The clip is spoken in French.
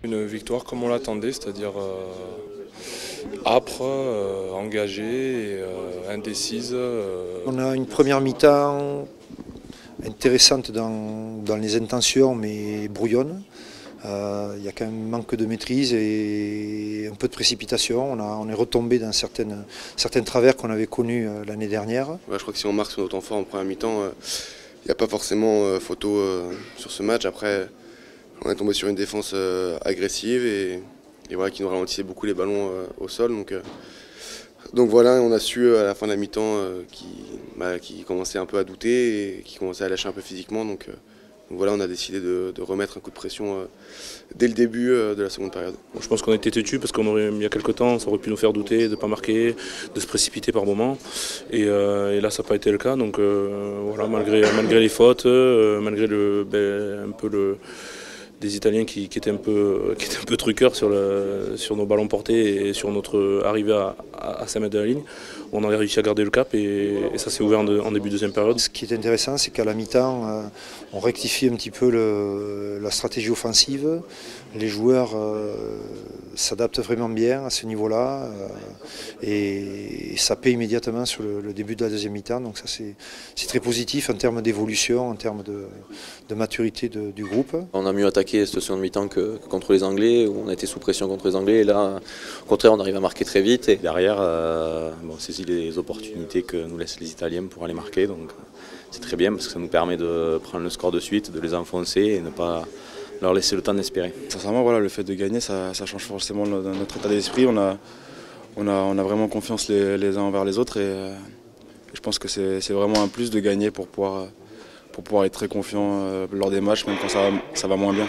Une victoire comme on l'attendait, c'est-à-dire âpre, engagée, et, indécise. On a une première mi-temps intéressante dans les intentions mais brouillonne. Il y a quand même un manque de maîtrise et un peu de précipitation. On est retombé dans certains travers qu'on avait connus l'année dernière. Ouais, je crois que si on marque sur nos temps forts en première mi-temps, il n'y a pas forcément photo sur ce match. Après, on est tombé sur une défense agressive et voilà, qui nous ralentissait beaucoup les ballons au sol. Donc voilà, on a su à la fin de la mi-temps qui commençait un peu à douter et qui commençait à lâcher un peu physiquement. Donc voilà, on a décidé de remettre un coup de pression dès le début de la seconde période. Bon, je pense qu'on était têtus parce il y a quelques temps, ça aurait pu nous faire douter de ne pas marquer, de se précipiter par moments. Et là, ça n'a pas été le cas. Donc voilà, malgré les fautes, malgré un peu des Italiens qui étaient un peu truqueurs sur nos ballons portés et sur notre arrivée à 5 mètres de la ligne, on a réussi à garder le cap et ça s'est ouvert en début de deuxième période. Ce qui est intéressant, c'est qu'à la mi-temps, on rectifie un petit peu la stratégie offensive. Les joueurs s'adaptent vraiment bien à ce niveau-là et ça paie immédiatement sur le début de la deuxième mi-temps. Donc ça c'est très positif en termes d'évolution, en termes de maturité du groupe. On a mieux attaqué cette seconde mi-temps que contre les Anglais, où on a été sous pression contre les Anglais. Et là, au contraire, on arrive à marquer très vite. Et derrière, on saisit les opportunités que nous laissent les Italiens pour aller marquer. Donc c'est très bien parce que ça nous permet de prendre le score de suite, de les enfoncer et ne pas leur laisser le temps d'espérer. Sincèrement, voilà, le fait de gagner, ça change forcément notre état d'esprit. On a vraiment confiance les uns envers les autres et je pense que c'est vraiment un plus de gagner pour pouvoir être très confiant lors des matchs, même quand ça va moins bien.